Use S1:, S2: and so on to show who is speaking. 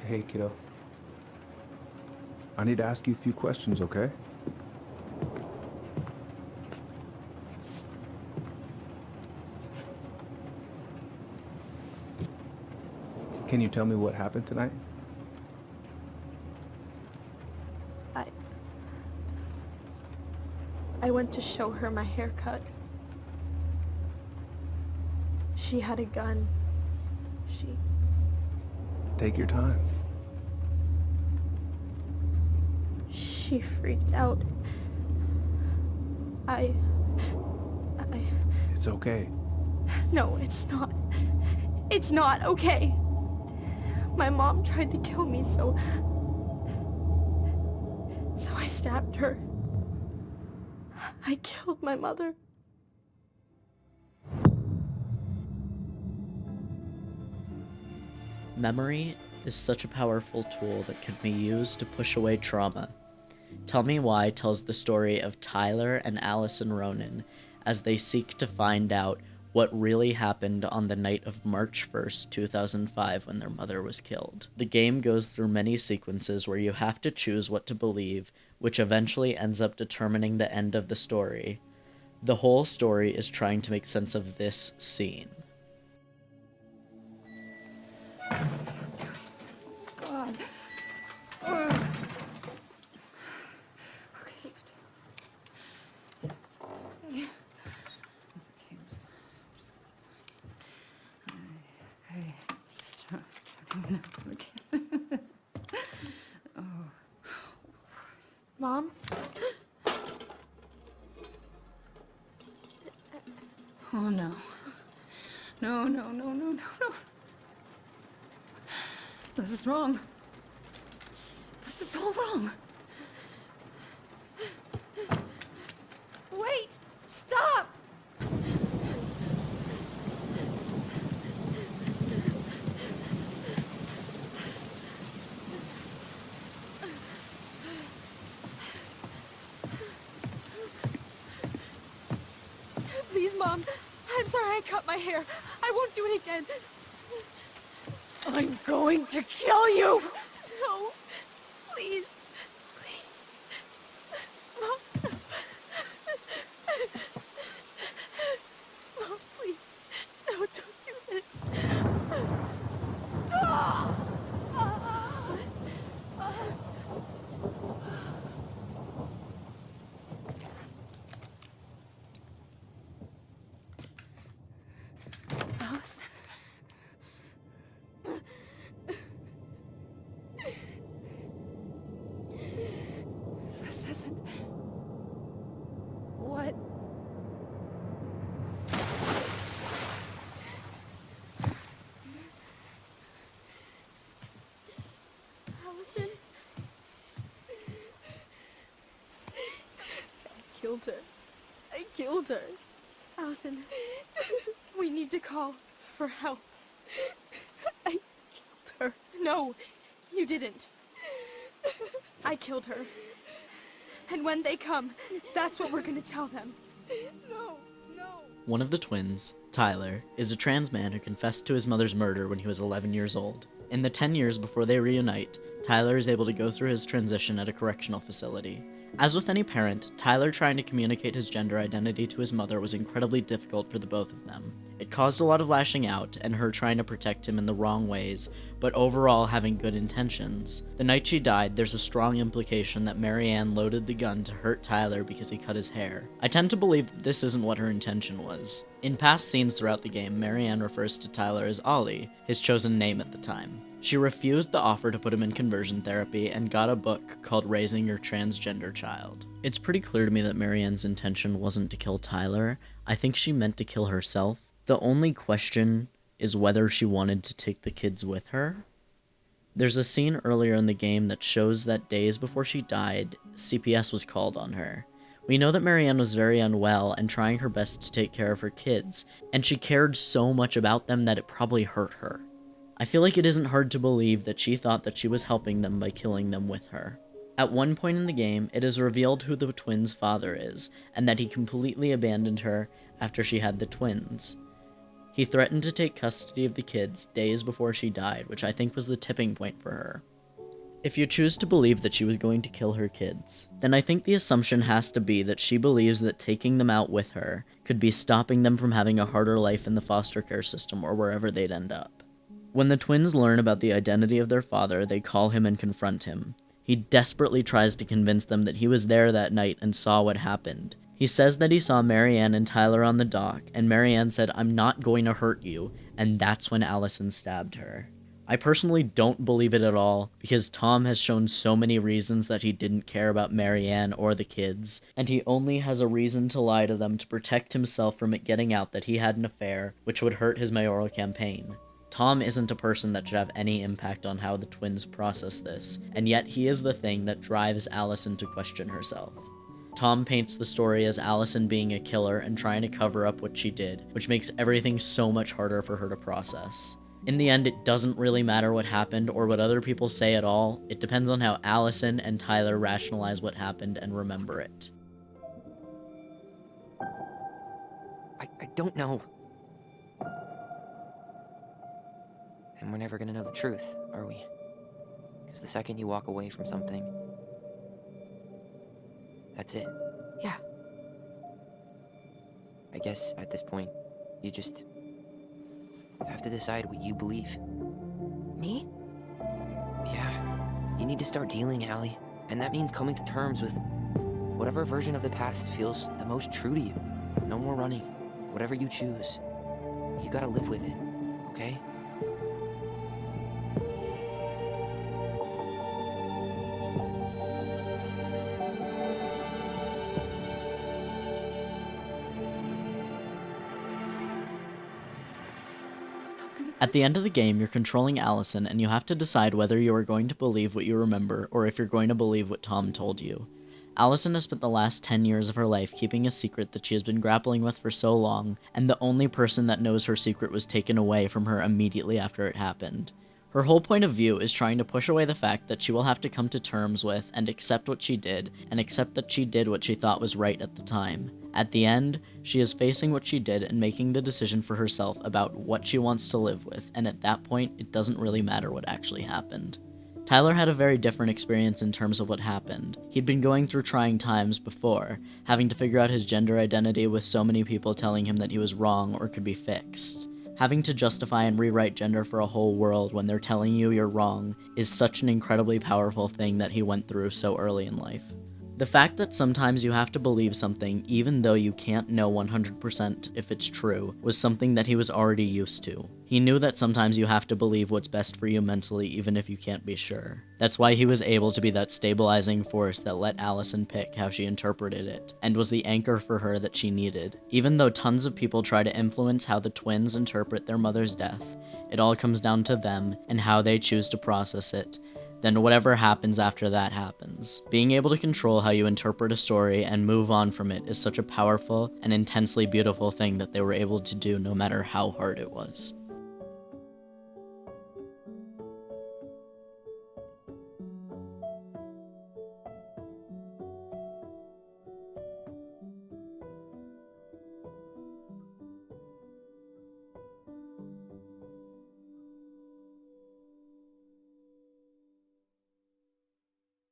S1: Hey, kiddo. I need to ask you a few questions, okay? Can you tell me what happened tonight?
S2: I I went to show her my haircut. She had a gun. She
S1: Take your time.
S2: she freaked out. I
S1: It's okay.
S2: No, it's not. It's not okay. My mom tried to kill me, so I stabbed her. I killed my mother.
S3: Memory is such a powerful tool that can be used to push away trauma. Tell Me Why tells the story of Tyler and Allison Ronan as they seek to find out what really happened on the night of March 1st, 2005, when their mother was killed. The game goes through many sequences where you have to choose what to believe, which eventually ends up determining the end of the story. The whole story is trying to make sense of this scene.
S4: God. Ugh. Okay, it's okay. It's okay. Okay.
S2: Mom?
S4: Oh no. No. This is wrong. This is all wrong. Wait! Stop!
S2: Please, Mom. I'm sorry I cut my hair. I won't do it again.
S4: I'm going to kill you!
S2: No. Please. Please. Mom. Mom, please. No, don't do this.
S4: Allison. This isn't... What?
S2: Allison. I killed her. I killed her. Allison, we need to call for help. I killed her. No, you didn't. I killed her. And when they come, that's what we're gonna tell them. No.
S3: One of the twins, Tyler, is a trans man who confessed to his mother's murder when he was 11 years old. In the 10 years before they reunite, Tyler is able to go through his transition at a correctional facility. As with any parent, Tyler trying to communicate his gender identity to his mother was incredibly difficult for the both of them. It caused a lot of lashing out, and her trying to protect him in the wrong ways, but overall having good intentions. The night she died, there's a strong implication that Marianne loaded the gun to hurt Tyler because he cut his hair. I tend to believe that this isn't what her intention was. In past scenes throughout the game, Marianne refers to Tyler as Ollie, his chosen name at the time. She refused the offer to put him in conversion therapy and got a book called Raising Your Transgender Child. It's pretty clear to me that Marianne's intention wasn't to kill Tyler. I think she meant to kill herself. The only question is whether she wanted to take the kids with her. There's a scene earlier in the game that shows that days before she died, CPS was called on her. We know that Marianne was very unwell and trying her best to take care of her kids, and she cared so much about them that it probably hurt her. I feel like it isn't hard to believe that she thought that she was helping them by killing them with her. At one point in the game, it is revealed who the twins' father is, and that he completely abandoned her after she had the twins. He threatened to take custody of the kids days before she died, which I think was the tipping point for her. If you choose to believe that she was going to kill her kids, then I think the assumption has to be that she believes that taking them out with her could be stopping them from having a harder life in the foster care system or wherever they'd end up. When the twins learn about the identity of their father, they call him and confront him. He desperately tries to convince them that he was there that night and saw what happened. He says that he saw Marianne and Tyler on the dock, and Marianne said, "I'm not going to hurt you," and that's when Allison stabbed her. I personally don't believe it at all, because Tom has shown so many reasons that he didn't care about Marianne or the kids, and he only has a reason to lie to them to protect himself from it getting out that he had an affair, which would hurt his mayoral campaign. Tom isn't a person that should have any impact on how the twins process this, and yet he is the thing that drives Allison to question herself. Tom paints the story as Allison being a killer and trying to cover up what she did, which makes everything so much harder for her to process. In the end, it doesn't really matter what happened or what other people say at all. It depends on how Allison and Tyler rationalize what happened and remember it.
S5: I don't know. And we're never gonna know the truth, are we? Because the second you walk away from something, that's it.
S2: Yeah.
S5: I guess at this point, you just have to decide what you believe.
S2: Me?
S5: Yeah, you need to start dealing, Allie. And that means coming to terms with whatever version of the past feels the most true to you. No more running. Whatever you choose, you gotta live with it, okay?
S3: At the end of the game, you're controlling Allison, and you have to decide whether you are going to believe what you remember, or if you're going to believe what Tom told you. Allison has spent the last 10 years of her life keeping a secret that she has been grappling with for so long, and the only person that knows her secret was taken away from her immediately after it happened. Her whole point of view is trying to push away the fact that she will have to come to terms with and accept what she did, and accept that she did what she thought was right at the time. At the end, she is facing what she did and making the decision for herself about what she wants to live with, and at that point, it doesn't really matter what actually happened. Tyler had a very different experience in terms of what happened. He'd been going through trying times before, having to figure out his gender identity with so many people telling him that he was wrong or could be fixed. Having to justify and rewrite gender for a whole world when they're telling you you're wrong is such an incredibly powerful thing that he went through so early in life. The fact that sometimes you have to believe something even though you can't know 100% if it's true was something that he was already used to. He knew that sometimes you have to believe what's best for you mentally even if you can't be sure. That's why he was able to be that stabilizing force that let Allison pick how she interpreted it, and was the anchor for her that she needed. Even though tons of people try to influence how the twins interpret their mother's death, it all comes down to them and how they choose to process it. Then whatever happens after that happens. Being able to control how you interpret a story and move on from it is such a powerful and intensely beautiful thing that they were able to do no matter how hard it was.